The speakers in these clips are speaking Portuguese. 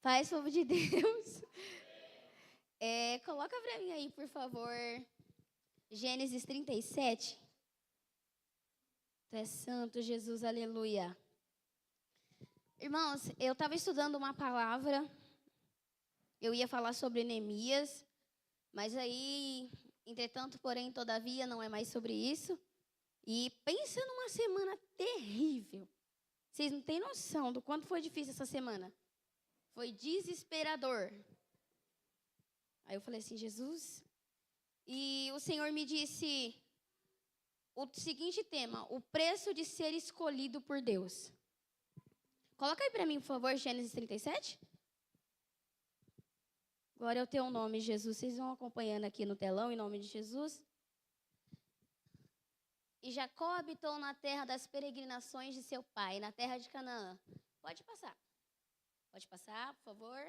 Paz, povo de Deus. Coloca para mim aí, por favor, Gênesis 37. Tu és santo, Jesus, aleluia. Irmãos, eu estava estudando uma palavra, eu ia falar sobre Neemias, mas aí, entretanto, porém, todavia, não é mais sobre isso. E pensa numa semana terrível. Vocês não têm noção do quanto foi difícil essa semana. Foi desesperador. Aí eu falei assim, Jesus. E o Senhor me disse o seguinte tema: o preço de ser escolhido por Deus. Coloca aí para mim, por favor, Gênesis 37. Glória ao teu nome, Jesus. Vocês vão acompanhando aqui no telão, em nome de Jesus. E Jacó habitou na terra das peregrinações de seu pai, na terra de Canaã. Pode passar. Pode passar, por favor.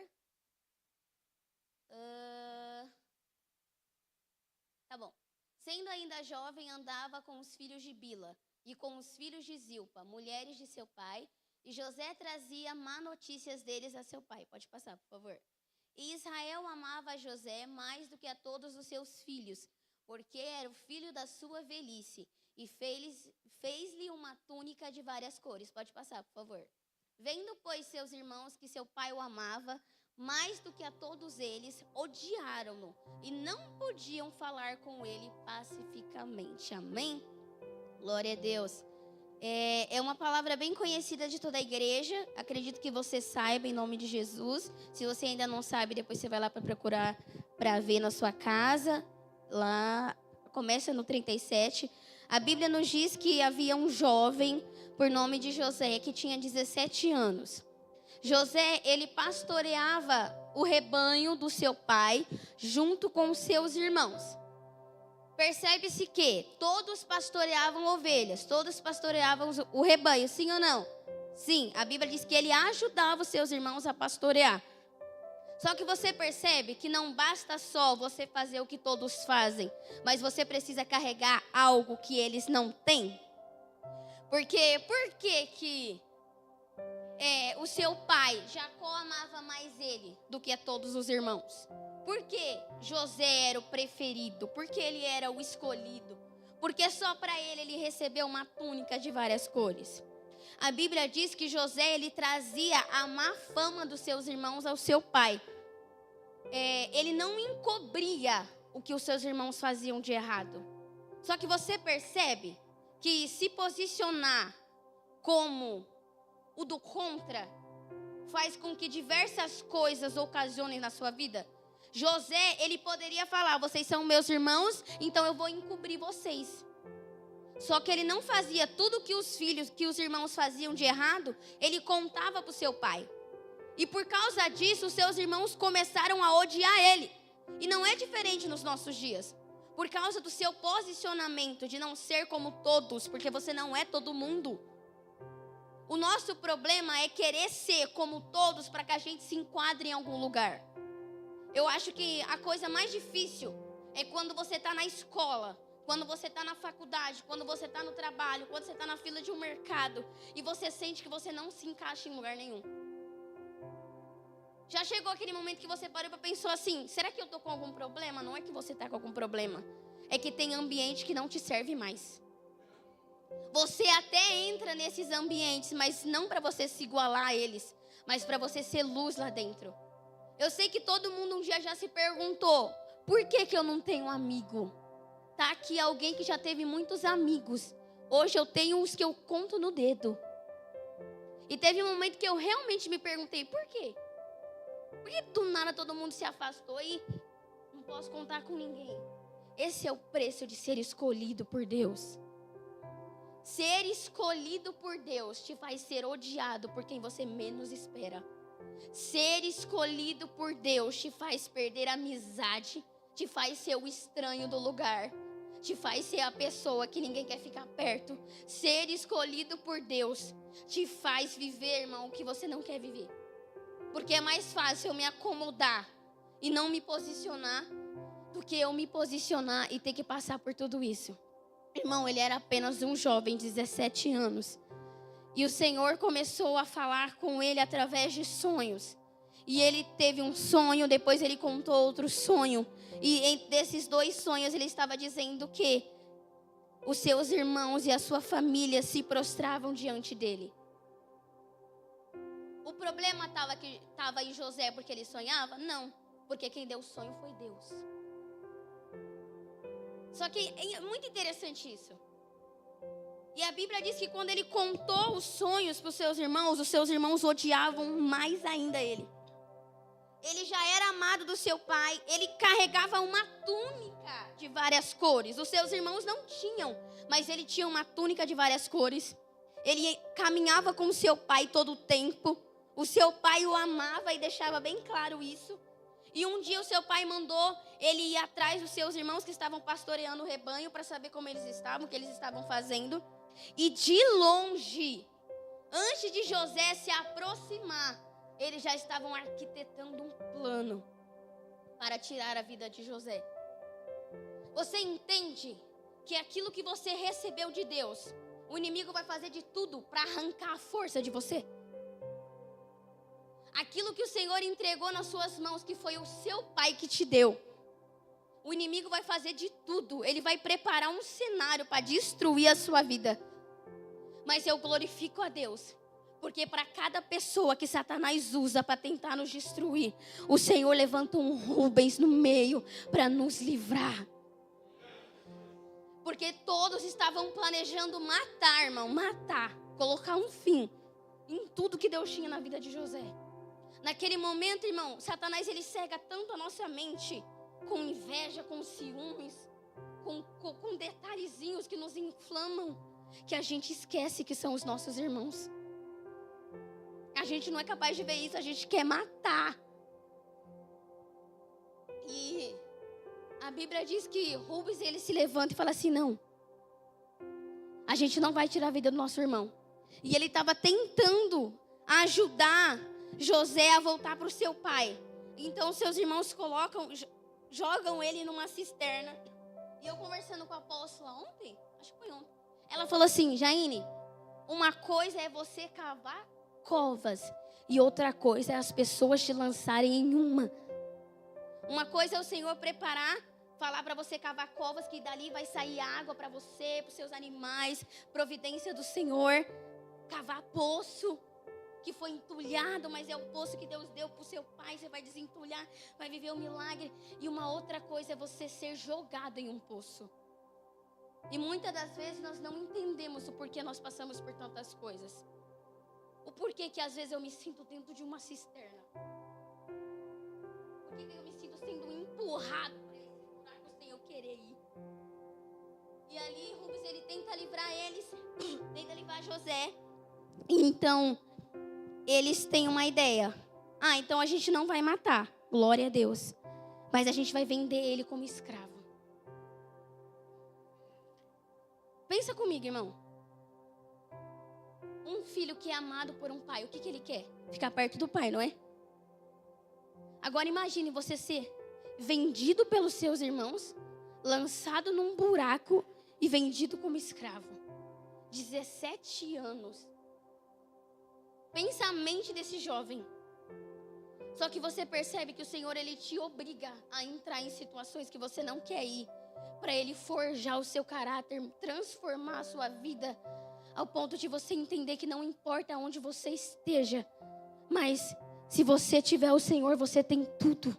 Tá bom. Sendo ainda jovem, andava com os filhos de Bila e com os filhos de Zilpa, mulheres de seu pai, e José trazia má notícias deles a seu pai. Pode passar, por favor. E Israel amava a José mais do que a todos os seus filhos, porque era o filho da sua velhice, e fez-lhe uma túnica de várias cores. Pode passar, por favor. Vendo, pois, seus irmãos que seu pai o amava mais do que a todos eles, odiaram-no e não podiam falar com ele pacificamente. Amém? Glória a Deus. É uma palavra bem conhecida de toda a igreja. Acredito que você saiba, em nome de Jesus. Se você ainda não sabe, depois você vai lá para procurar para ver na sua casa. Lá, começa no 37. A Bíblia nos diz que havia um jovem por nome de José que tinha 17 anos. José, ele pastoreava o rebanho do seu pai junto com os seus irmãos. Percebe-se que todos pastoreavam ovelhas, todos pastoreavam o rebanho, sim ou não? Sim, a Bíblia diz que ele ajudava os seus irmãos a pastorear. Só que você percebe que não basta só você fazer o que todos fazem, mas você precisa carregar algo que eles não têm. Porque, por que o seu pai, Jacó, amava mais ele do que a todos os irmãos? Porque José era o preferido, porque ele era o escolhido, porque só para ele recebeu uma túnica de várias cores. A Bíblia diz que José, ele trazia a má fama dos seus irmãos ao seu pai. Ele não encobria o que os seus irmãos faziam de errado. Só que você percebe que se posicionar como o do contra faz com que diversas coisas ocasionem na sua vida. José, ele poderia falar, vocês são meus irmãos, então eu vou encobrir vocês. Só que ele não fazia tudo que os irmãos faziam de errado, ele contava para o seu pai. E por causa disso, os seus irmãos começaram a odiar ele. E não é diferente nos nossos dias. Por causa do seu posicionamento de não ser como todos, porque você não é todo mundo. O nosso problema é querer ser como todos para que a gente se enquadre em algum lugar. Eu acho que a coisa mais difícil é quando você está na escola, quando você está na faculdade, quando você está no trabalho, quando você está na fila de um mercado e você sente que você não se encaixa em lugar nenhum. Já chegou aquele momento que você parou para pensar assim, será que eu estou com algum problema? Não é que você está com algum problema, é que tem ambiente que não te serve mais. Você até entra nesses ambientes, mas não para você se igualar a eles, mas para você ser luz lá dentro. Eu sei que todo mundo um dia já se perguntou, por que eu não tenho amigo? Tá aqui alguém que já teve muitos amigos. Hoje eu tenho os que eu conto no dedo. E teve um momento que eu realmente me perguntei, por quê? Por que do nada todo mundo se afastou e não posso contar com ninguém? Esse é o preço de ser escolhido por Deus. Ser escolhido por Deus te faz ser odiado por quem você menos espera. Ser escolhido por Deus te faz perder a amizade, te faz ser o estranho do lugar, te faz ser a pessoa que ninguém quer ficar perto. Ser escolhido por Deus te faz viver, irmão, o que você não quer viver. Porque é mais fácil eu me acomodar e não me posicionar do que eu me posicionar e ter que passar por tudo isso. Irmão, ele era apenas um jovem, 17 anos. E o Senhor começou a falar com ele através de sonhos. E ele teve um sonho, depois ele contou outro sonho. E desses 2 sonhos ele estava dizendo que os seus irmãos e a sua família se prostravam diante dele. O problema estava em José porque ele sonhava? Não, porque quem deu o sonho foi Deus. Só que é muito interessante isso. E a Bíblia diz que quando ele contou os sonhos para os seus irmãos odiavam mais ainda ele. Ele já era amado do seu pai, ele carregava uma túnica de várias cores. Os seus irmãos não tinham, mas ele tinha uma túnica de várias cores. Ele caminhava com o seu pai todo o tempo. O seu pai o amava e deixava bem claro isso. E um dia o seu pai mandou ele ir atrás dos seus irmãos que estavam pastoreando o rebanho para saber como eles estavam, o que eles estavam fazendo. E de longe, antes de José se aproximar, eles já estavam arquitetando um plano para tirar a vida de José. Você entende que aquilo que você recebeu de Deus, o inimigo vai fazer de tudo para arrancar a força de você? Aquilo que o Senhor entregou nas suas mãos, que foi o seu pai que te deu, o inimigo vai fazer de tudo. Ele vai preparar um cenário para destruir a sua vida. Mas eu glorifico a Deus, porque para cada pessoa que Satanás usa para tentar nos destruir, o Senhor levanta um Rubens no meio para nos livrar. Porque todos estavam planejando matar, irmão, colocar um fim em tudo que Deus tinha na vida de José. Naquele momento, irmão, Satanás ele cega tanto a nossa mente com inveja, com ciúmes, com detalhezinhos que nos inflamam, que a gente esquece que são os nossos irmãos. A gente não é capaz de ver isso, a gente quer matar. E a Bíblia diz que Rubens ele se levanta e fala assim: não, a gente não vai tirar a vida do nosso irmão. E ele estava tentando ajudar José a voltar para o seu pai. Então seus irmãos jogam ele numa cisterna. E eu conversando com a apóstola ontem, acho que foi ontem, ela falou assim: Jaine, uma coisa é você cavar covas e outra coisa é as pessoas te lançarem em uma. Uma coisa é o Senhor falar para você cavar covas, que dali vai sair água para você, para os seus animais, providência do Senhor. Cavar poço que foi entulhado, mas é o poço que Deus deu para o seu pai, você vai desentulhar, vai viver um milagre. E uma outra coisa é você ser jogado em um poço. E muitas das vezes nós não entendemos o porquê nós passamos por tantas coisas. O porquê que às vezes eu me sinto dentro de uma cisterna. Por que eu me sinto sendo empurrado para esse buraco sem eu querer ir. E ali Rubens ele tenta livrar eles, tenta livrar José. Então eles têm uma ideia. Então a gente não vai matar, glória a Deus, mas a gente vai vender ele como escravo. Pensa comigo, irmão. Um filho que é amado por um pai, o que ele quer? Ficar perto do pai, não é? Agora imagine você ser vendido pelos seus irmãos, lançado num buraco e vendido como escravo. 17 anos. Pensa a mente desse jovem. Só que você percebe que o Senhor ele te obriga a entrar em situações que você não quer ir, para ele forjar o seu caráter, transformar a sua vida, ao ponto de você entender que não importa onde você esteja, mas se você tiver o Senhor, você tem tudo.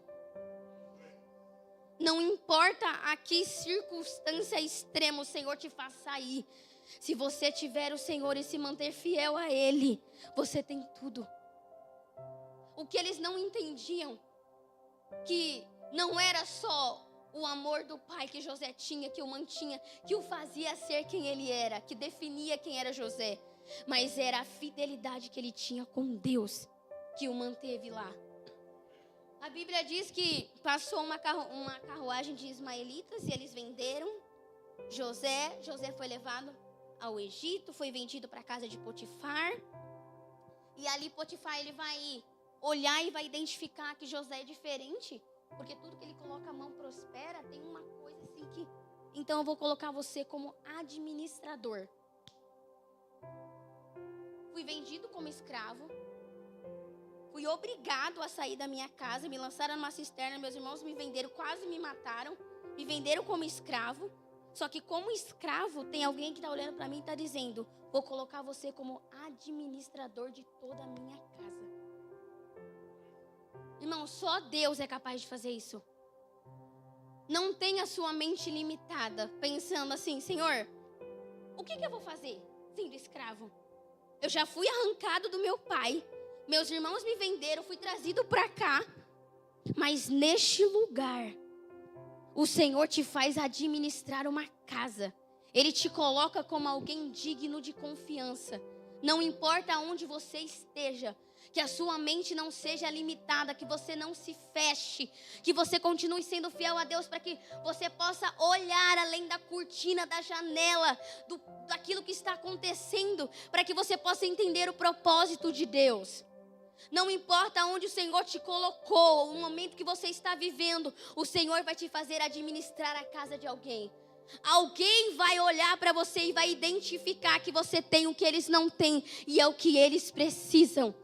Não importa a que circunstância extrema o Senhor te faça sair. Se você tiver o Senhor e se manter fiel a Ele, você tem tudo. O que eles não entendiam, que não era só o amor do pai que José tinha, que o mantinha, que o fazia ser quem ele era, que definia quem era José, mas era a fidelidade que ele tinha com Deus, que o manteve lá. A Bíblia diz que passou uma carruagem de ismaelitas e eles venderam José. José foi levado ao Egito, foi vendido para a casa de Potifar. E ali Potifar ele vai olhar e vai identificar que José é diferente, porque tudo que ele coloca a mão prospera. Tem uma coisa assim que... Então eu vou colocar você como administrador. Fui vendido como escravo. fui obrigado a sair da minha casa, me lançaram numa cisterna, meus irmãos me venderam, quase me mataram, me venderam como escravo. Só que como escravo, tem alguém que está olhando para mim e está dizendo: vou colocar você como administrador de toda a minha casa. Irmão, só Deus é capaz de fazer isso. Não tenha sua mente limitada, pensando assim: Senhor, o que eu vou fazer sendo escravo? Eu já fui arrancado do meu pai, meus irmãos me venderam, fui trazido para cá. Mas neste lugar, o Senhor te faz administrar uma casa. Ele te coloca como alguém digno de confiança. Não importa onde você esteja, que a sua mente não seja limitada, que você não se feche, que você continue sendo fiel a Deus, para que você possa olhar além da cortina, da janela, daquilo que está acontecendo, para que você possa entender o propósito de Deus. Não importa onde o Senhor te colocou, o momento que você está vivendo, o Senhor vai te fazer administrar a casa de alguém. Alguém vai olhar para você e vai identificar que você tem o que eles não têm e é o que eles precisam.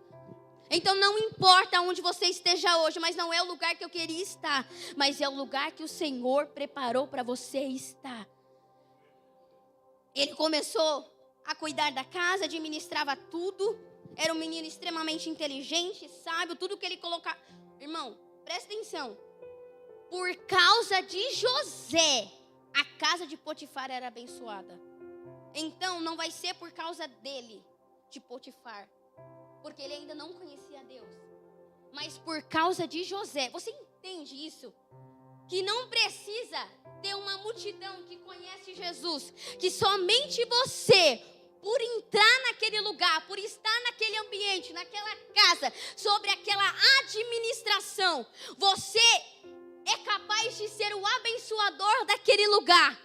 Então não importa onde você esteja hoje, mas não é o lugar que eu queria estar, mas é o lugar que o Senhor preparou para você estar. Ele começou a cuidar da casa, administrava tudo. Era um menino extremamente inteligente, sábio, tudo que ele colocava. Irmão, presta atenção. Por causa de José, a casa de Potifar era abençoada. Então não vai ser por causa dele, de Potifar, porque ele ainda não conhecia Deus. Mas por causa de José. Você entende isso? Que não precisa ter uma multidão que conhece Jesus, que somente você, por entrar naquele lugar, por estar naquele ambiente, naquela casa, sobre aquela administração, você é capaz de ser o abençoador daquele lugar.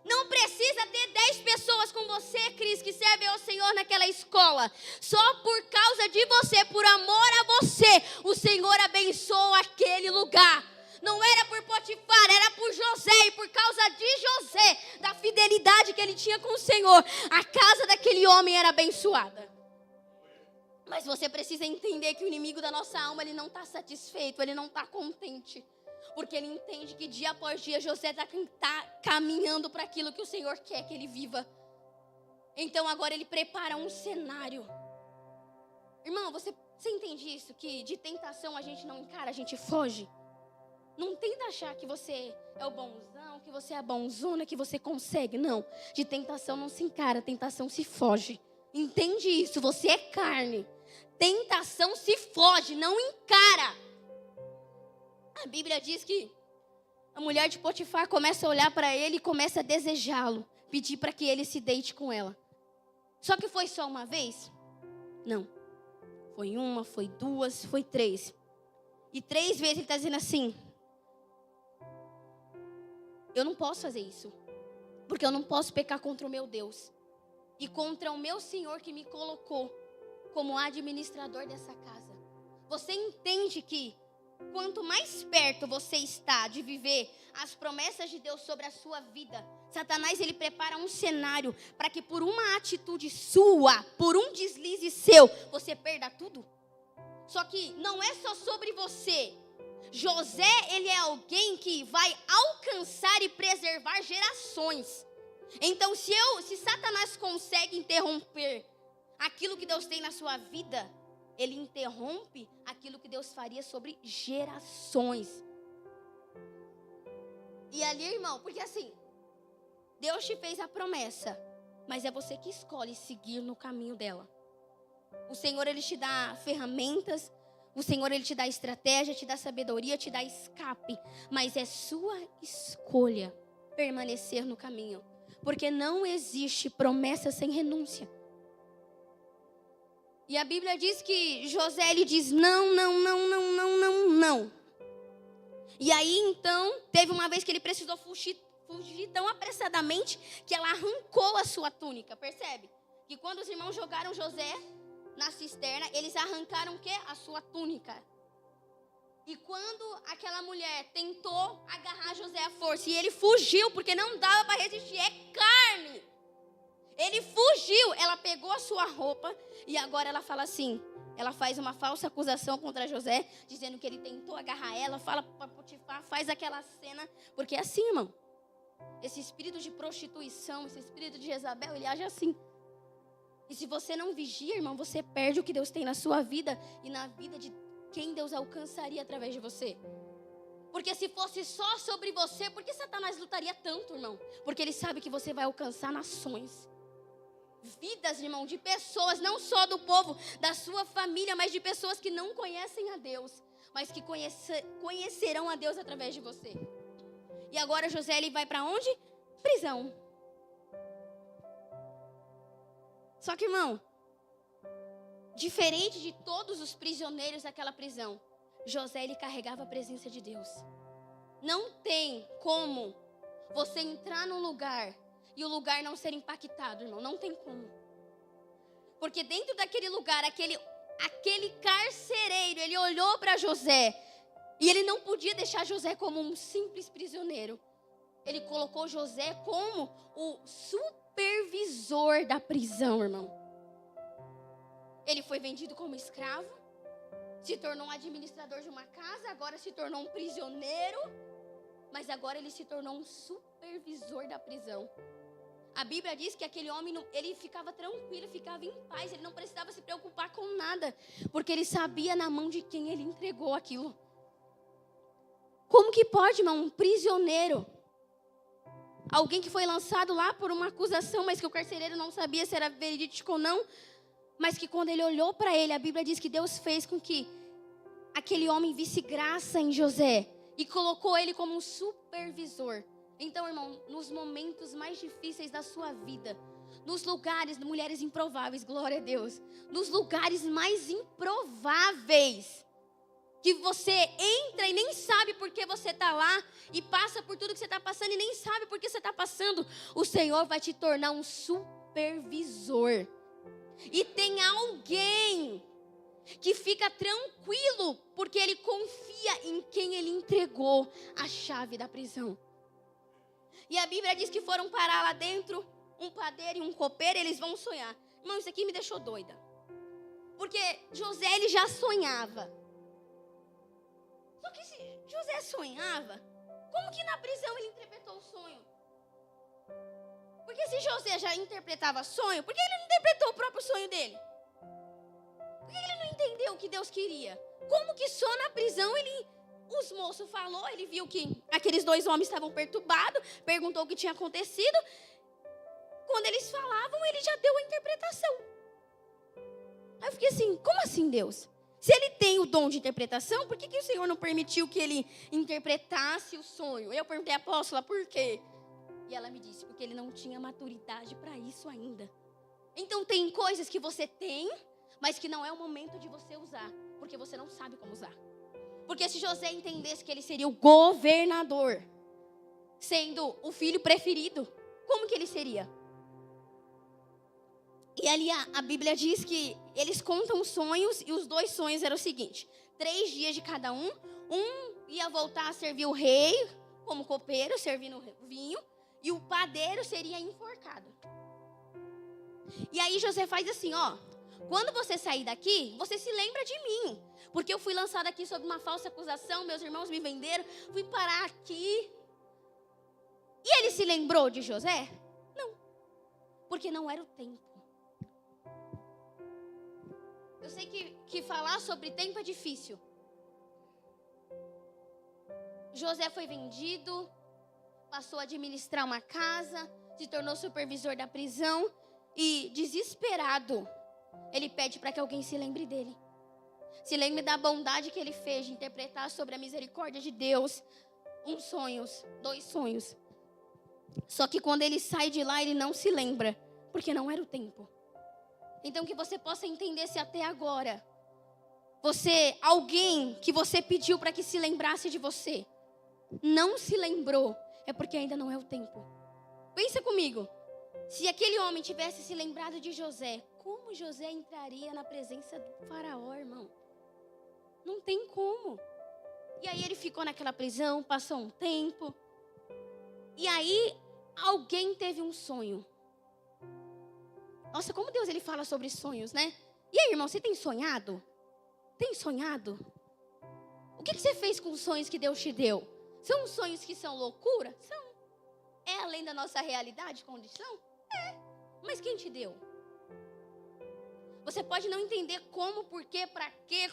Não precisa ter 10 pessoas com você, Cris, que servem ao Senhor naquela escola. Só por causa de você, por amor a você, o Senhor abençoa aquele lugar. Não era por Potifar, era por José. E por causa de José, da fidelidade que ele tinha com o Senhor, a casa daquele homem era abençoada. Mas você precisa entender que o inimigo da nossa alma, ele não está satisfeito, ele não está contente. Porque ele entende que dia após dia José está caminhando para aquilo que o Senhor quer que ele viva. Então agora ele prepara um cenário. Irmão, você entende isso? Que de tentação a gente não encara, a gente foge. Não tenta achar que você é o bonzão, que você é a bonzona, que você consegue. Não, de tentação não se encara, tentação se foge. Entende isso? Você é carne. Tentação se foge, não encara. A Bíblia diz que a mulher de Potifar começa a olhar para ele e começa a desejá-lo, pedir para que ele se deite com ela. Só que foi só uma vez? Não. Foi uma, foi duas, foi 3. E 3 vezes ele está dizendo assim: eu não posso fazer isso, porque eu não posso pecar contra o meu Deus e contra o meu Senhor que me colocou como administrador dessa casa. Você entende que quanto mais perto você está de viver as promessas de Deus sobre a sua vida, Satanás ele prepara um cenário para que por uma atitude sua, por um deslize seu, você perda tudo? Só que não é só sobre você. José, ele é alguém que vai alcançar e preservar gerações. Então, se Satanás consegue interromper aquilo que Deus tem na sua vida, ele interrompe aquilo que Deus faria sobre gerações. E ali, irmão, porque assim, Deus te fez a promessa, mas é você que escolhe seguir no caminho dela. O Senhor, ele te dá ferramentas, o Senhor, ele te dá estratégia, te dá sabedoria, te dá escape. Mas é sua escolha permanecer no caminho. Porque não existe promessa sem renúncia. E a Bíblia diz que José, ele diz não, não, não, não, não, não, não. E aí, então, teve uma vez que ele precisou fugir tão apressadamente que ela arrancou a sua túnica. Percebe? Que quando os irmãos jogaram José na cisterna, eles arrancaram o quê? A sua túnica. E quando aquela mulher tentou agarrar José à força e ele fugiu, porque não dava para resistir, é carne. Ele fugiu, ela pegou a sua roupa e agora ela fala assim, ela faz uma falsa acusação contra José, dizendo que ele tentou agarrar ela, fala para Potifar, faz aquela cena, porque é assim, irmão. Esse espírito de prostituição, esse espírito de Jezabel, ele age assim. E se você não vigia, irmão, você perde o que Deus tem na sua vida e na vida de quem Deus alcançaria através de você. Porque se fosse só sobre você, por que Satanás lutaria tanto, irmão? Porque ele sabe que você vai alcançar nações. Vidas, irmão, de pessoas, não só do povo, da sua família, mas de pessoas que não conhecem a Deus, mas que conhecerão a Deus através de você. E agora José, ele vai para onde? Prisão. Só que, irmão, diferente de todos os prisioneiros daquela prisão, José, ele carregava a presença de Deus. Não tem como você entrar num lugar e o lugar não ser impactado, irmão. Não tem como. Porque dentro daquele lugar, aquele carcereiro, ele olhou para José e ele não podia deixar José como um simples prisioneiro. Ele colocou José como o supervisor da prisão, irmão. Ele foi vendido como escravo, se tornou um administrador de uma casa, agora se tornou um prisioneiro, mas agora ele se tornou um supervisor da prisão. A Bíblia diz que aquele homem, ele ficava tranquilo, ficava em paz, ele não precisava se preocupar com nada, porque ele sabia na mão de quem ele entregou aquilo. Como que pode, irmão, um prisioneiro, alguém que foi lançado lá por uma acusação, mas que o carcereiro não sabia se era verídico ou não, mas que quando ele olhou para ele, a Bíblia diz que Deus fez com que aquele homem visse graça em José e colocou ele como um supervisor. Então, irmão, nos momentos mais difíceis da sua vida, nos lugares, mulheres improváveis, glória a Deus, nos lugares mais improváveis, que você entra e nem sabe por que você está lá, e passa por tudo que você está passando e nem sabe por que você está passando, o Senhor vai te tornar um supervisor. E tem alguém que fica tranquilo, porque ele confia em quem ele entregou a chave da prisão. E a Bíblia diz que foram parar lá dentro um padeiro e um copeiro, eles vão sonhar. Irmão, isso aqui me deixou doida. Porque José, ele já sonhava. Só que se José sonhava, como que na prisão ele interpretou o sonho? Porque se José já interpretava sonho, por que ele não interpretou o próprio sonho dele? Por que ele não entendeu o que Deus queria? Como que só na prisão os moços falou, ele viu que aqueles dois homens estavam perturbados, perguntou o que tinha acontecido. Quando eles falavam, ele já deu a interpretação. Aí eu fiquei assim, como assim, Deus? Se ele tem o dom de interpretação, por que o Senhor não permitiu que ele interpretasse o sonho? Eu perguntei à apóstola, por quê? E ela me disse, porque ele não tinha maturidade para isso ainda. Então tem coisas que você tem, mas que não é o momento de você usar, porque você não sabe como usar. Porque se José entendesse que ele seria o governador, sendo o filho preferido, como que ele seria? E ali a Bíblia diz que eles contam sonhos, e os dois sonhos eram o seguinte: 3 dias de cada um ia voltar a servir o rei, como copeiro, servindo vinho, e o padeiro seria enforcado. E aí José faz assim, ó, quando você sair daqui, você se lembra de mim, porque eu fui lançado aqui sob uma falsa acusação, meus irmãos me venderam, fui parar aqui. E ele se lembrou de José? Não, porque não era o tempo. Eu sei que falar sobre tempo é difícil. José foi vendido, passou a administrar uma casa, se tornou supervisor da prisão e, desesperado, ele pede para que alguém se lembre dele. Se lembre da bondade que ele fez de interpretar sobre a misericórdia de Deus 2 sonhos. Só que quando ele sai de lá, ele não se lembra, porque não era o tempo. Então que você possa entender se até agora, alguém que você pediu para que se lembrasse de você, não se lembrou, é porque ainda não é o tempo. Pensa comigo, se aquele homem tivesse se lembrado de José, como José entraria na presença do faraó, irmão? Não tem como. E aí ele ficou naquela prisão, passou um tempo. E aí alguém teve um sonho. Nossa, como Deus ele fala sobre sonhos, né? E aí, irmão, você tem sonhado? Tem sonhado? O que você fez com os sonhos que Deus te deu? São sonhos que são loucura? São. É além da nossa realidade, condição? É. Mas quem te deu? Você pode não entender como, por quê, pra quê,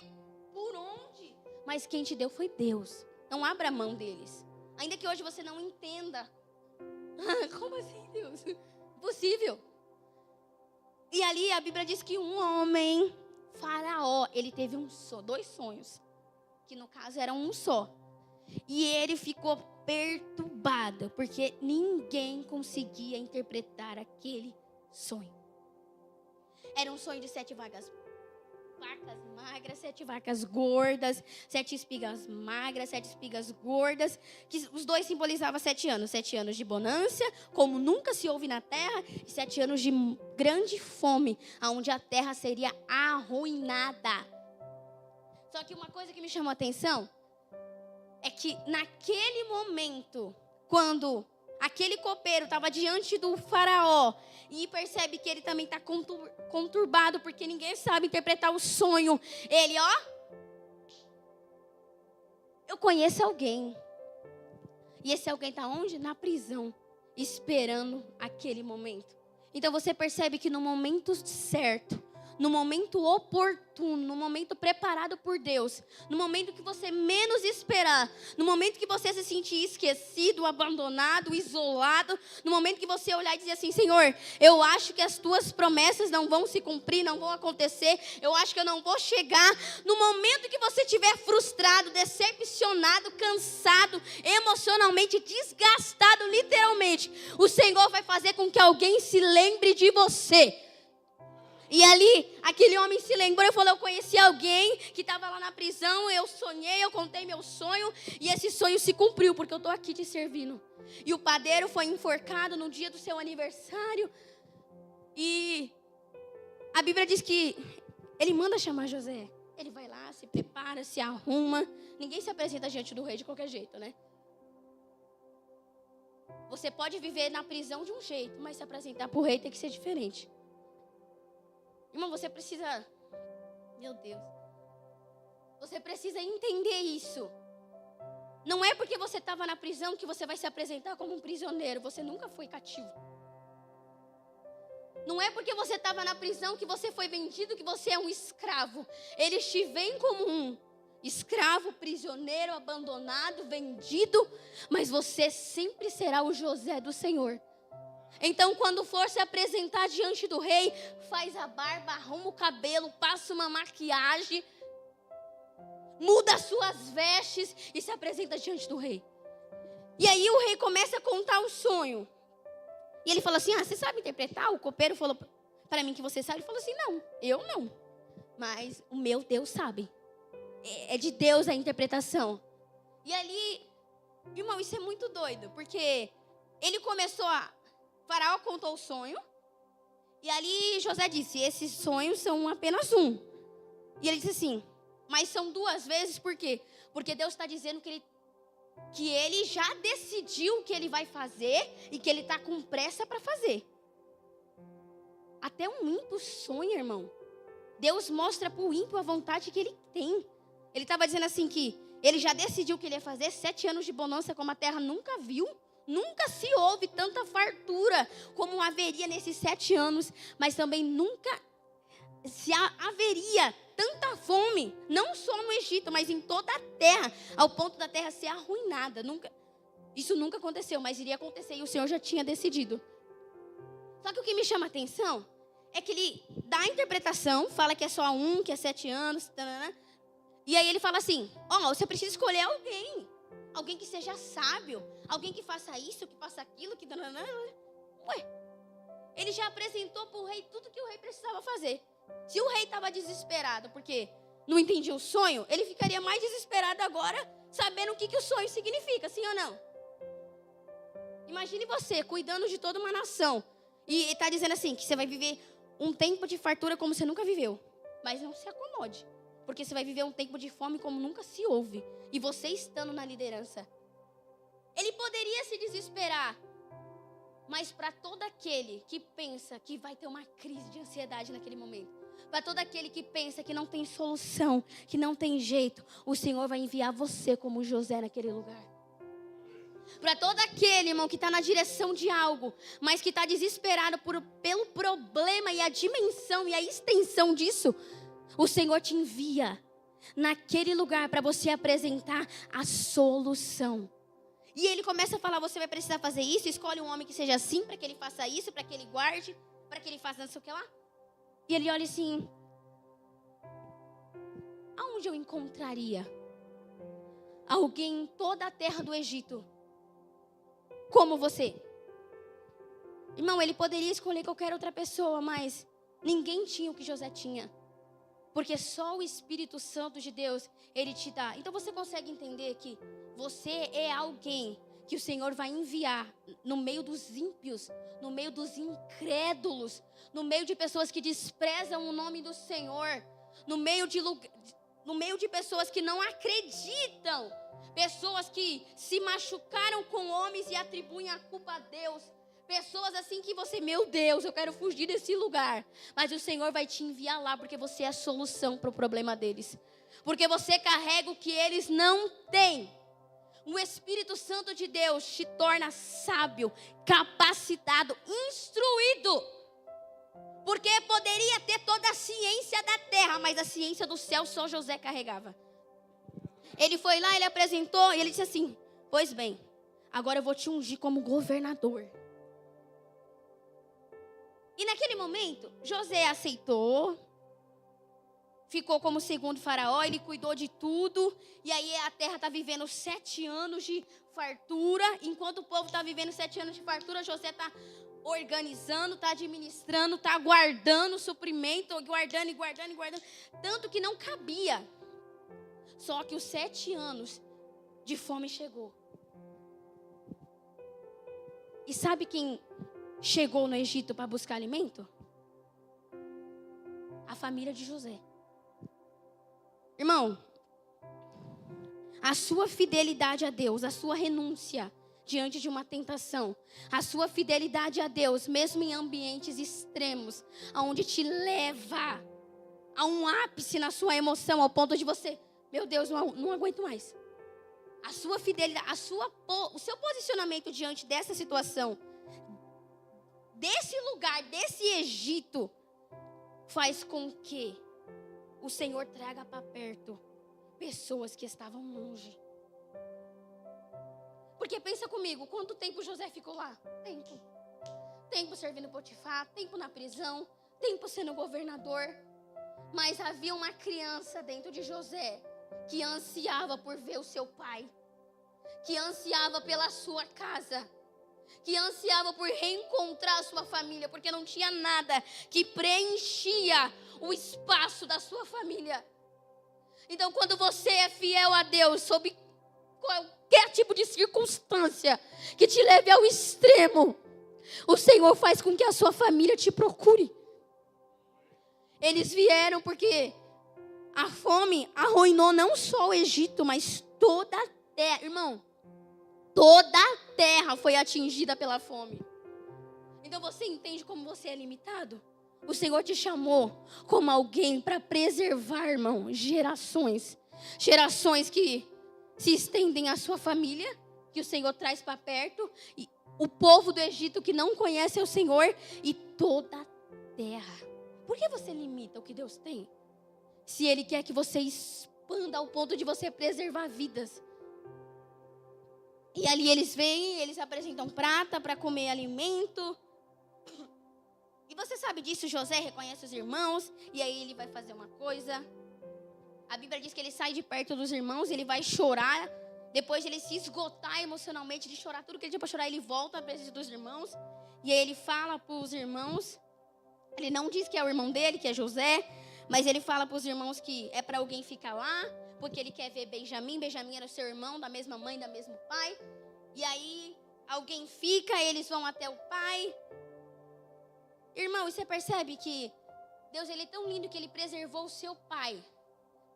por onde. Mas quem te deu foi Deus. Não abra mão deles. Ainda que hoje você não entenda. Como assim, Deus? Impossível. E ali a Bíblia diz que um homem, Faraó, ele teve dois sonhos. Que no caso eram um só. E ele ficou perturbado, porque ninguém conseguia interpretar aquele sonho. Era um sonho de 7 vacas magras, 7 vacas gordas, 7 espigas magras, 7 espigas gordas, que os dois simbolizavam 7 anos. 7 anos de bonança, como nunca se houve na terra, e 7 anos de grande fome, onde a terra seria arruinada. Só que uma coisa que me chamou a atenção é que naquele momento, quando aquele copeiro estava diante do faraó e percebe que ele também está conturbado porque ninguém sabe interpretar o sonho, ele, eu conheço alguém. E esse alguém está onde? Na prisão, esperando aquele momento. Então você percebe que no momento certo, no momento oportuno, no momento preparado por Deus, no momento que você menos esperar, no momento que você se sentir esquecido, abandonado, isolado, no momento que você olhar e dizer assim, Senhor, eu acho que as tuas promessas não vão se cumprir, não vão acontecer, eu acho que eu não vou chegar. No momento que você estiver frustrado, decepcionado, cansado, emocionalmente desgastado, literalmente, o Senhor vai fazer com que alguém se lembre de você. E ali, aquele homem se lembrou e falou, eu conheci alguém que estava lá na prisão, eu sonhei, eu contei meu sonho, e esse sonho se cumpriu, porque eu estou aqui te servindo. E o padeiro foi enforcado no dia do seu aniversário, e a Bíblia diz que ele manda chamar José. Ele vai lá, se prepara, se arruma, ninguém se apresenta diante do rei de qualquer jeito, né? Você pode viver na prisão de um jeito, mas se apresentar para o rei tem que ser diferente. Irmão, você precisa... Meu Deus. Você precisa entender isso. Não é porque você estava na prisão que você vai se apresentar como um prisioneiro. Você nunca foi cativo. Não é porque você estava na prisão que você foi vendido, que você é um escravo. Eles te veem como um escravo, prisioneiro, abandonado, vendido. Mas você sempre será o José do Senhor. Então, quando for se apresentar diante do rei, faz a barba, arruma o cabelo, passa uma maquiagem, muda as suas vestes e se apresenta diante do rei. E aí o rei começa a contar o sonho. E ele fala assim, você sabe interpretar? O copeiro falou para mim que você sabe. Ele falou assim, não, eu não. Mas o meu Deus sabe. É de Deus a interpretação. E ali, irmão, isso é muito doido, porque ele começou Faraó contou o sonho, e ali José disse, esses sonhos são apenas um. E ele disse assim, mas são 2 vezes, por quê? Porque Deus está dizendo que ele já decidiu o que ele vai fazer, e que ele está com pressa para fazer. Até um ímpio sonha, irmão. Deus mostra para o ímpio a vontade que ele tem. Ele estava dizendo assim que ele já decidiu o que ele ia fazer, 7 anos de bonança como a terra nunca viu. Nunca se houve tanta fartura como haveria nesses 7 anos. Mas também nunca se haveria tanta fome. Não só no Egito, mas em toda a terra. Ao ponto da terra ser arruinada. Isso nunca aconteceu, mas iria acontecer. E o Senhor já tinha decidido. Só que o que me chama a atenção é que ele dá a interpretação. Fala que é só que é 7 anos. Tarana, e aí ele fala assim, você precisa escolher alguém. Alguém que seja sábio, alguém que faça isso, que faça aquilo, que... Ué, ele já apresentou para o rei tudo que o rei precisava fazer. Se o rei estava desesperado porque não entendia o sonho, ele ficaria mais desesperado agora, sabendo o que o sonho significa, sim ou não? Imagine você cuidando de toda uma nação e está dizendo assim, que você vai viver um tempo de fartura como você nunca viveu. Mas não se acomode, porque você vai viver um tempo de fome como nunca se houve. E você estando na liderança. Ele poderia se desesperar. Mas para todo aquele que pensa que vai ter uma crise de ansiedade naquele momento, para todo aquele que pensa que não tem solução, que não tem jeito, o Senhor vai enviar você como José naquele lugar. Para todo aquele, irmão, que está na direção de algo, mas que está desesperado pelo problema e a dimensão e a extensão disso, o Senhor te envia naquele lugar para você apresentar a solução. E ele começa a falar, você vai precisar fazer isso, escolhe um homem que seja assim, para que ele faça isso, para que ele guarde, para que ele faça não sei o que lá. E ele olha assim, aonde eu encontraria alguém em toda a terra do Egito como você? Irmão, ele poderia escolher qualquer outra pessoa, mas ninguém tinha o que José tinha. Porque só o Espírito Santo de Deus, ele te dá. Então você consegue entender que você é alguém que o Senhor vai enviar no meio dos ímpios, no meio dos incrédulos, no meio de pessoas que desprezam o nome do Senhor, no meio de pessoas que não acreditam, pessoas que se machucaram com homens e atribuem a culpa a Deus. Pessoas assim que você, meu Deus, eu quero fugir desse lugar. Mas o Senhor vai te enviar lá porque você é a solução para o problema deles. Porque você carrega o que eles não têm. O Espírito Santo de Deus te torna sábio, capacitado, instruído. Porque poderia ter toda a ciência da terra, mas a ciência do céu só José carregava. Ele foi lá, ele apresentou e ele disse assim, pois bem, agora eu vou te ungir como governador. E naquele momento, José aceitou, ficou como segundo faraó, ele cuidou de tudo. E aí a terra está vivendo 7 anos de fartura. Enquanto o povo está vivendo 7 anos de fartura, José está organizando, está administrando, está guardando suprimento, guardando. Tanto que não cabia. Só que os 7 anos de fome chegou. E sabe quem chegou no Egito para buscar alimento? A família de José. Irmão, a sua fidelidade a Deus, a sua renúncia diante de uma tentação, a sua fidelidade a Deus, mesmo em ambientes extremos, aonde te leva a um ápice na sua emoção, ao ponto de você, meu Deus, não aguento mais. A sua fidelidade, o seu posicionamento diante dessa situação, desse lugar, desse Egito, faz com que o Senhor traga para perto pessoas que estavam longe. Porque pensa comigo, quanto tempo José ficou lá? Tempo servindo Potifar, tempo na prisão, tempo sendo governador. Mas havia uma criança dentro de José que ansiava por ver o seu pai, que ansiava pela sua casa, que ansiava por reencontrar a sua família, porque não tinha nada que preenchia o espaço da sua família. Então, quando você é fiel a Deus, sob qualquer tipo de circunstância que te leve ao extremo, o Senhor faz com que a sua família te procure. Eles vieram porque a fome arruinou não só o Egito, mas toda a terra. Irmão, toda a terra foi atingida pela fome. Então você entende como você é limitado? O Senhor te chamou como alguém para preservar, irmão, gerações. Gerações que se estendem à sua família, que o Senhor traz para perto. E o povo do Egito que não conhece o Senhor e toda a terra. Por que você limita o que Deus tem? Se Ele quer que você expanda ao ponto de você preservar vidas. E ali eles vêm, eles apresentam prata para comer alimento. E você sabe disso, José reconhece os irmãos. E aí ele vai fazer uma coisa. A Bíblia diz que ele sai de perto dos irmãos, ele vai chorar. Depois de ele se esgotar emocionalmente, de chorar tudo que ele tinha para chorar, ele volta à presença dos irmãos. E aí ele fala para os irmãos. Ele não diz que é o irmão dele, que é José. Mas ele fala para os irmãos que é para alguém ficar lá. Porque ele quer ver Benjamim. Benjamim era o seu irmão, da mesma mãe, da mesmo pai. E aí alguém fica, eles vão até o pai. Irmão, e você percebe que Deus, ele é tão lindo que ele preservou o seu pai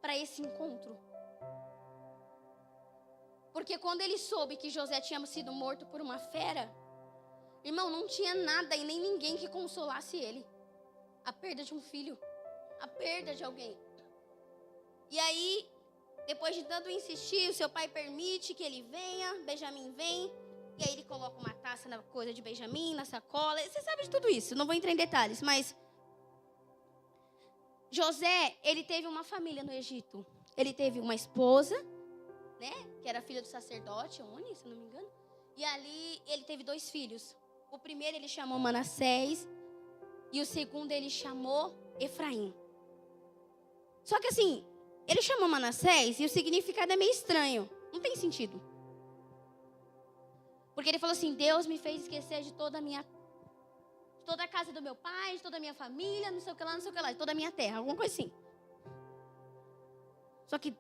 para esse encontro. Porque quando ele soube que José tinha sido morto por uma fera, Irmão, não tinha nada e nem ninguém que consolasse ele. A perda de um filho. A perda de alguém. E aí, depois de tanto insistir, o seu pai permite que ele venha. Benjamim vem. E aí ele coloca uma taça na coisa de Benjamim, na sacola. Você sabe de tudo isso, não vou entrar em detalhes. Mas José, ele teve uma família no Egito. Ele teve uma esposa, né? Que era filha do sacerdote, Oni, se não me engano. E ali ele teve 2 filhos. O primeiro ele chamou Manassés. E o segundo ele chamou Efraim. Só que assim, ele chamou Manassés e o significado é meio estranho. Não tem sentido. Porque ele falou assim, Deus me fez esquecer de toda a casa do meu pai, de toda a minha família, não sei o que lá, não sei o que lá, de toda a minha terra, alguma coisa assim. Só que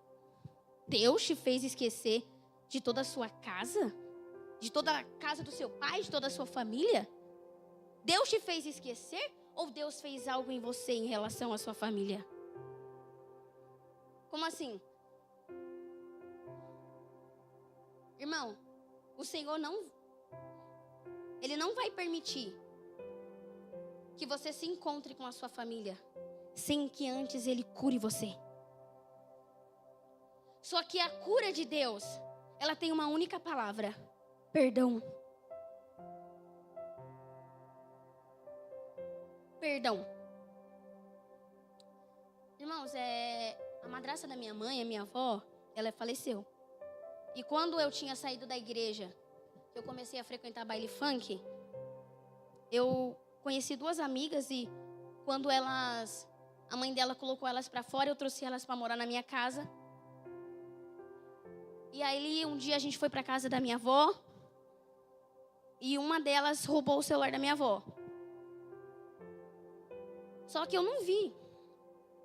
Deus te fez esquecer de toda a sua casa? De toda a casa do seu pai, de toda a sua família? Deus te fez esquecer? Ou Deus fez algo em você em relação à sua família? Como assim? Irmão, o Senhor Ele não vai permitir que você se encontre com a sua família sem que antes Ele cure você. Só que a cura de Deus, ela tem uma única palavra: perdão. Perdão. Irmãos, a madrasta da minha mãe, a minha avó, ela faleceu. E quando eu tinha saído da igreja, eu comecei a frequentar baile funk, eu conheci 2 amigas e quando a mãe dela colocou elas pra fora, eu trouxe elas pra morar na minha casa. E aí um dia a gente foi pra casa da minha avó e uma delas roubou o celular da minha avó. Só que eu não vi.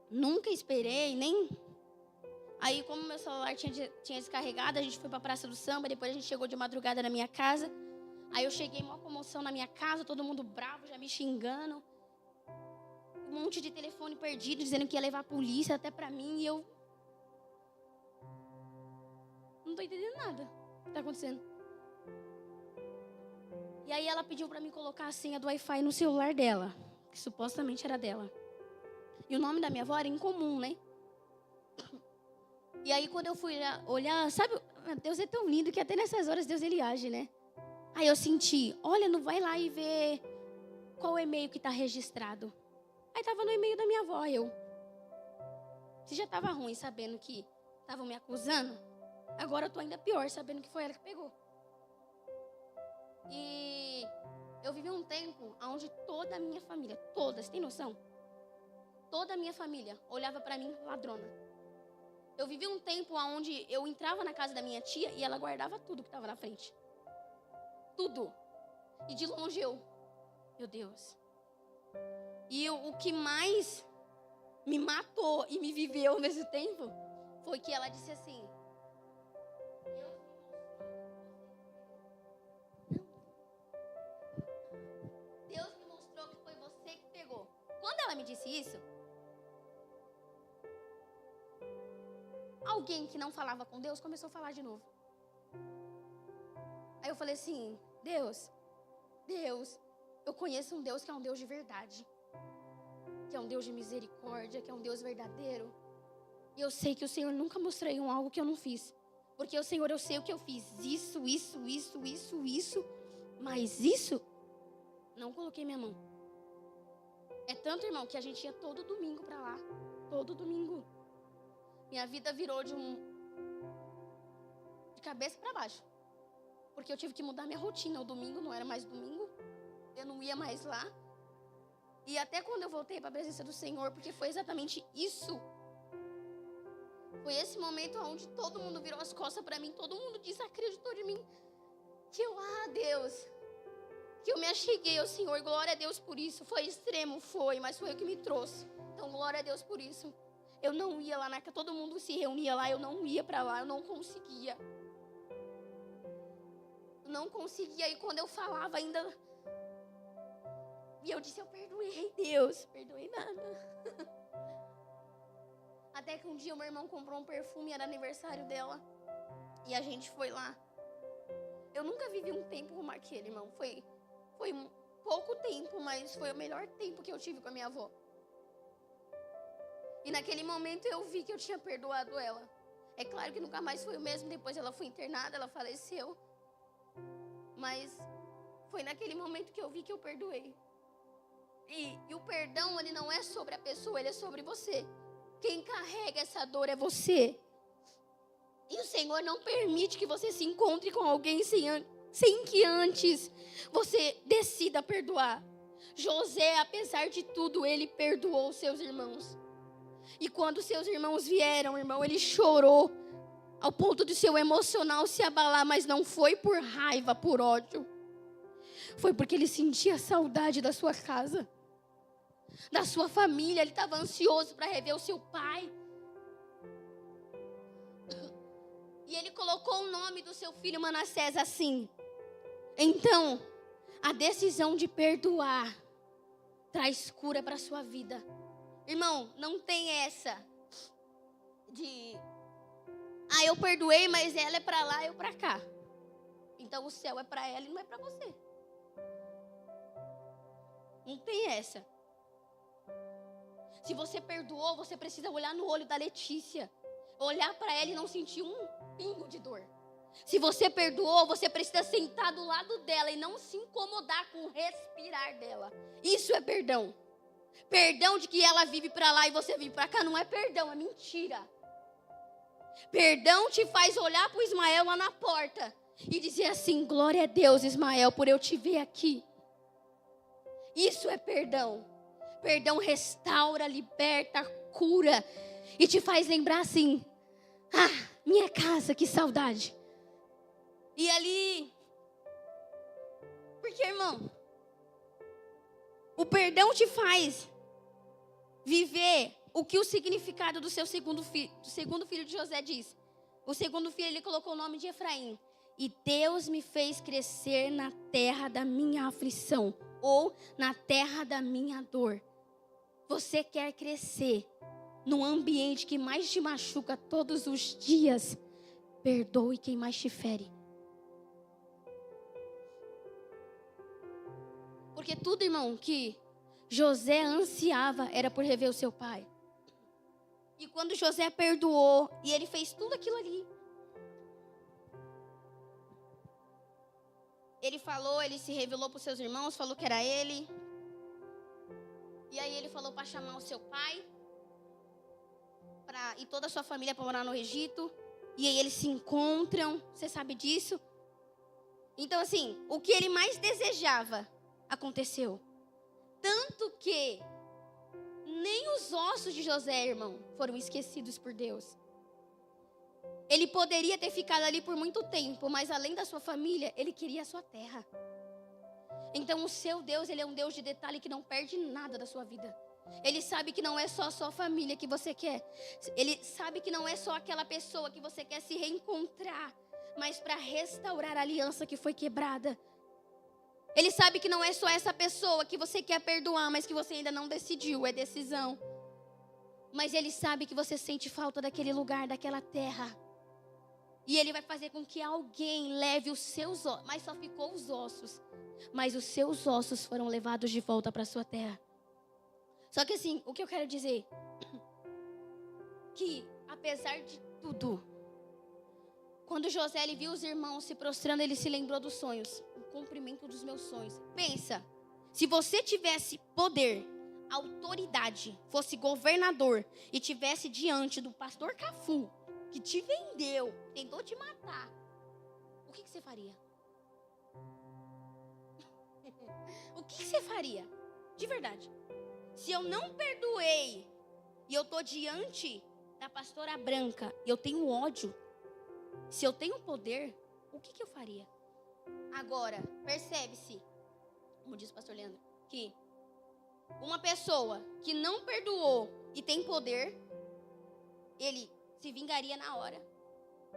Nunca esperei, nem... Aí, como meu celular tinha descarregado, a gente foi pra Praça do Samba. Depois a gente chegou de madrugada na minha casa. Aí eu cheguei, maior comoção na minha casa, todo mundo bravo, já me xingando. Um monte de telefone perdido, dizendo que ia levar a polícia até pra mim. E eu... não tô entendendo nada o que tá acontecendo. E aí ela pediu pra mim colocar a senha do Wi-Fi no celular dela, que supostamente era dela. E o nome da minha avó era incomum, né? E aí quando eu fui olhar, sabe, Deus é tão lindo que até nessas horas Deus ele age, né? Aí eu senti, olha, não vai lá e vê qual e-mail que tá registrado. Aí tava no e-mail da minha avó, se já tava ruim sabendo que estavam me acusando, agora eu tô ainda pior sabendo que foi ela que pegou. E eu vivi um tempo onde toda a minha família, toda, você tem noção? Toda a minha família olhava pra mim ladrona. Eu vivi um tempo onde eu entrava na casa da minha tia e ela guardava tudo que estava na frente. Tudo. E de longe meu Deus. E o que mais me matou e me viveu ao mesmo tempo foi que ela disse assim: Deus me mostrou que foi você que pegou. Quando ela me disse isso, alguém que não falava com Deus começou a falar de novo. Aí eu falei assim: Deus, eu conheço um Deus que é um Deus de verdade, que é um Deus de misericórdia, que é um Deus verdadeiro. E eu sei que o Senhor nunca mostrou algo que eu não fiz. Porque o Senhor, eu sei o que eu fiz. Isso. Mas isso, não coloquei minha mão. É tanto, irmão, que a gente ia todo domingo pra lá. Todo domingo. Minha vida virou de cabeça pra baixo. Porque eu tive que mudar minha rotina. O domingo não era mais domingo. Eu não ia mais lá. E até quando eu voltei para a presença do Senhor, porque foi exatamente isso. Foi esse momento onde todo mundo virou as costas para mim. Todo mundo desacreditou de mim. Que eu, Deus, que eu me acheguei ao Senhor. Glória a Deus por isso. Foi extremo, mas foi o que me trouxe. Então, glória a Deus por isso. Eu não ia lá, todo mundo se reunia lá. Eu não ia para lá, eu não conseguia. Não conseguia. E quando eu falava ainda... E eu disse, eu perdoei, Deus. Perdoei nada. Até que um dia o meu irmão comprou um perfume, era aniversário dela. E a gente foi lá. Eu nunca vivi um tempo como aquele, irmão. Foi pouco tempo, mas foi o melhor tempo que eu tive com a minha avó. E naquele momento eu vi que eu tinha perdoado ela. É claro que nunca mais foi o mesmo, depois ela foi internada, ela faleceu. Mas foi naquele momento que eu vi que eu perdoei. E o perdão, ele não é sobre a pessoa, ele é sobre você. Quem carrega essa dor é você. E o Senhor não permite que você se encontre com alguém sem que antes você decida perdoar. José, apesar de tudo, ele perdoou seus irmãos. E quando seus irmãos vieram, irmão, ele chorou ao ponto de seu emocional se abalar, mas não foi por raiva, por ódio. Foi porque ele sentia saudade da sua casa, da sua família. Ele estava ansioso para rever o seu pai. E ele colocou o nome do seu filho Manassés assim. Então, a decisão de perdoar traz cura para a sua vida. Irmão, não tem essa de... eu perdoei, mas ela é para lá, eu para cá. Então o céu é para ela e não é para você. Não tem essa. Se você perdoou, você precisa olhar no olho da Letícia. Olhar para ela e não sentir um pingo de dor. Se você perdoou, você precisa sentar do lado dela e não se incomodar com o respirar dela. Isso é perdão. Perdão de que ela vive para lá e você vive para cá não é perdão, é mentira. Perdão te faz olhar para o Ismael lá na porta e dizer assim: glória a Deus, Ismael, por eu te ver aqui. Isso é perdão. Perdão restaura, liberta, cura e te faz lembrar assim: minha casa, que saudade. E ali, porque, irmão, o perdão te faz viver o que o significado do seu segundo filho de José diz. O segundo filho, ele colocou o nome de Efraim. E Deus me fez crescer na terra da minha aflição, ou na terra da minha dor. Você quer crescer num ambiente que mais te machuca todos os dias? Perdoe quem mais te fere. Porque tudo, irmão, que José ansiava era por rever o seu pai. E quando José perdoou e ele fez tudo aquilo ali, ele se revelou para os seus irmãos, falou que era ele. E aí ele falou para chamar o seu pai e toda a sua família para morar no Egito. E aí eles se encontram, você sabe disso? Então assim, o que ele mais desejava aconteceu. Tanto que nem os ossos de José, irmão, foram esquecidos por Deus. Ele poderia ter ficado ali por muito tempo, mas além da sua família, ele queria a sua terra. Então o seu Deus, ele é um Deus de detalhe que não perde nada da sua vida. Ele sabe que não é só a sua família que você quer. Ele sabe que não é só aquela pessoa que você quer se reencontrar, mas para restaurar a aliança que foi quebrada. Ele sabe que não é só essa pessoa que você quer perdoar, mas que você ainda não decidiu, é decisão. Mas ele sabe que você sente falta daquele lugar, daquela terra. E ele vai fazer com que alguém leve os seus ossos, mas só ficou os ossos. Mas os seus ossos foram levados de volta para a sua terra. Só que assim, o que eu quero dizer, que apesar de tudo, quando José ele viu os irmãos se prostrando, ele se lembrou dos sonhos, o cumprimento dos meus sonhos. Pensa, se você tivesse poder, autoridade, fosse governador e tivesse diante do pastor Cafu, que te vendeu, tentou te matar, o que você faria? O que você faria? De verdade. Se eu não perdoei e eu tô diante da pastora Branca e eu tenho ódio, se eu tenho poder, o que eu faria? Agora, percebe-se, como diz o pastor Leandro, que uma pessoa que não perdoou e tem poder, ele se vingaria na hora.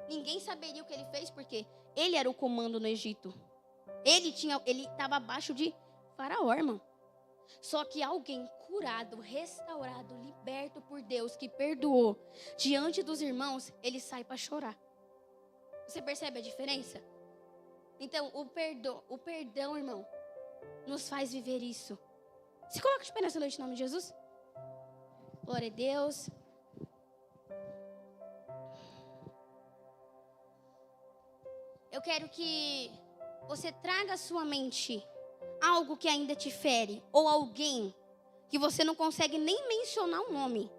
Ninguém saberia o que ele fez porque ele era o comando no Egito. Ele estava abaixo de Faraó, irmão. Só que alguém curado, restaurado, liberto por Deus, que perdoou, diante dos irmãos, ele sai para chorar. Você percebe a diferença? Então, o perdão, irmão, nos faz viver isso. Se coloca de pé nessa noite em nome de Jesus. Glória a Deus. Eu quero que você traga à sua mente algo que ainda te fere, ou alguém que você não consegue nem mencionar o nome.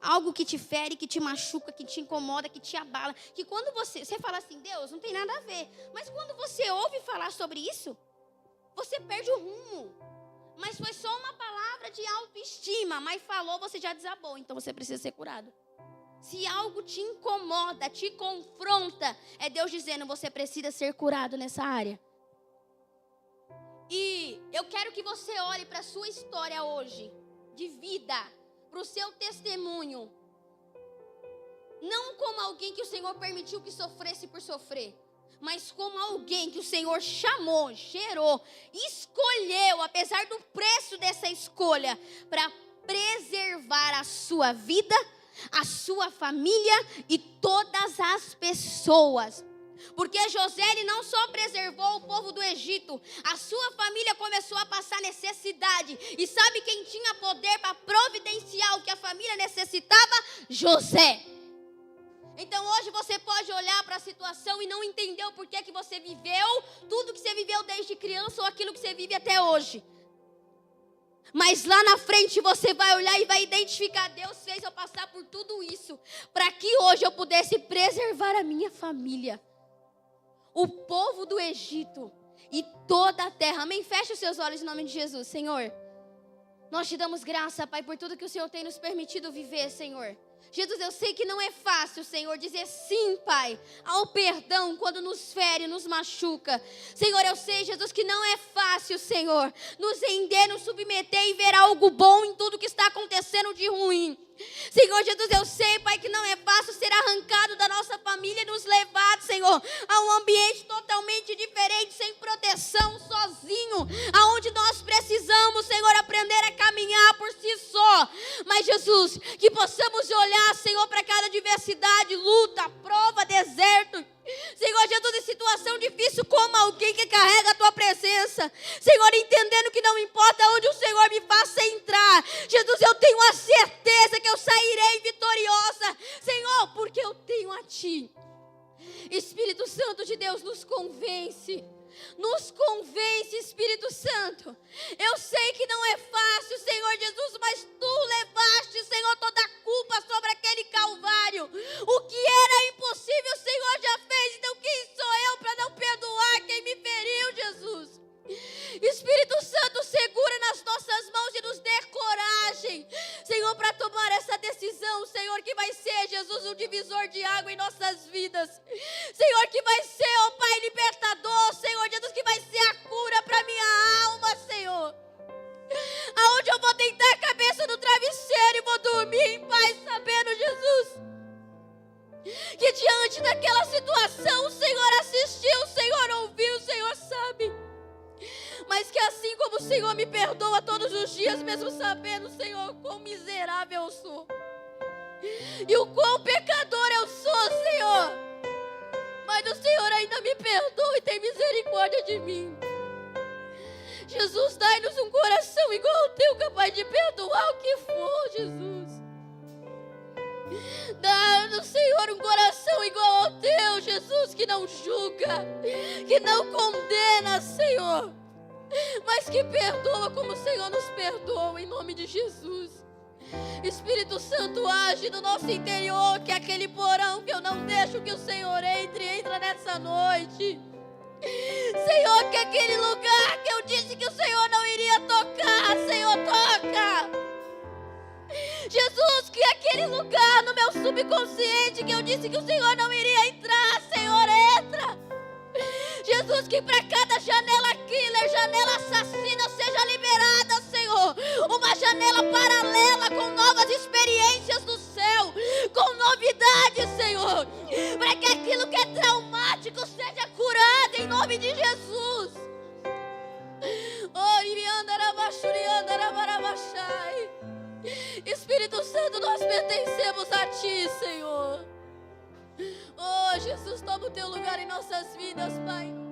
Algo que te fere, que te machuca, que te incomoda, que te abala. Que quando você fala assim, Deus, não tem nada a ver. Mas quando você ouve falar sobre isso, você perde o rumo. Mas foi só uma palavra de autoestima, mas falou, você já desabou. Então você precisa ser curado. Se algo te incomoda, te confronta, é Deus dizendo, você precisa ser curado nessa área. E eu quero que você olhe para a sua história hoje, de vida, para o seu testemunho, não como alguém que o Senhor permitiu que sofresse por sofrer, mas como alguém que o Senhor chamou, gerou, escolheu, apesar do preço dessa escolha, para preservar a sua vida, a sua família e todas as pessoas. Porque José, ele não só preservou o povo do Egito, a sua família começou a passar necessidade. E sabe quem tinha poder para providenciar o que a família necessitava? José. Então hoje você pode olhar para a situação e não entender o porquê que você viveu, tudo que você viveu desde criança ou aquilo que você vive até hoje. Mas lá na frente você vai olhar e vai identificar, Deus fez eu passar por tudo isso, para que hoje eu pudesse preservar a minha família. O povo do Egito e toda a terra. Amém? Feche os seus olhos em nome de Jesus. Senhor, nós te damos graça, Pai, por tudo que o Senhor tem nos permitido viver, Senhor. Jesus, eu sei que não é fácil, Senhor, dizer sim, Pai, ao perdão quando nos fere, nos machuca. Senhor, eu sei, Jesus, que não é fácil, Senhor, nos render, nos submeter e ver algo bom em tudo que está acontecendo de ruim. Senhor Jesus, eu sei, Pai, que não é fácil ser arrancado da nossa família e nos levado, Senhor, a um ambiente totalmente diferente, sem proteção, sozinho, aonde nós precisamos, Senhor, aprender a caminhar por si só. Mas, Jesus, que possamos olhar, Senhor, para cada diversidade, luta, prova, deserto. Senhor Jesus, em situação difícil, como alguém que carrega a tua presença. Senhor, entendendo que não importa onde o Senhor me faça entrar. Jesus, eu tenho a certeza que eu sairei vitoriosa. Senhor, porque eu tenho a Ti. Espírito Santo de Deus, nos convence. Nos convence, Espírito Santo. Eu sei que não é fácil, Senhor Jesus, mas Tu levaste, Senhor, toda a culpa sobre aquele Calvário. O que era impossível, o Senhor já fez. Então quem sou eu para não perdoar quem me feriu, Jesus? Espírito Santo, segura nas nossas mãos e nos dê coragem, Senhor, para tomar essa decisão, Senhor, que vai ser, Jesus, um divisor de água em nossas vidas. Senhor, que vai ser, ó Pai, libertador, Senhor Jesus, que vai ser a cura para minha alma, Senhor. Aonde eu vou deitar a cabeça no travesseiro e vou dormir em paz, sabendo, Jesus, que diante daquela situação o Senhor assistiu, o Senhor ouviu, o Senhor sabe. Mas que assim como o Senhor me perdoa todos os dias, mesmo sabendo, Senhor, quão miserável eu sou e o quão pecador eu sou, Senhor, mas o Senhor ainda me perdoa e tem misericórdia de mim. Jesus, dai-nos um coração igual ao Teu, capaz de perdoar o que for, Jesus. Dá-nos, Senhor, um coração igual ao Teu, Jesus, que não julga, que não condena, Senhor, mas que perdoa como o Senhor nos perdoa, em nome de Jesus. Espírito Santo, age no nosso interior, que é aquele porão que eu não deixo que o Senhor entra nessa noite. Senhor, que é aquele lugar que eu disse que o Senhor não iria tocar, Senhor, toca. Jesus, que é aquele lugar no meu subconsciente que eu disse que o Senhor não iria entrar, Senhor, entra. Jesus, que para cada janela killer, janela assassina seja liberada, Senhor, uma janela paralela com novas experiências do céu, com novidades, Senhor, para que aquilo que é traumático seja curado em nome de Jesus. Espírito Santo, nós pertencemos a Ti, Senhor. Oh, Jesus, toma o Teu lugar em nossas vidas, Pai.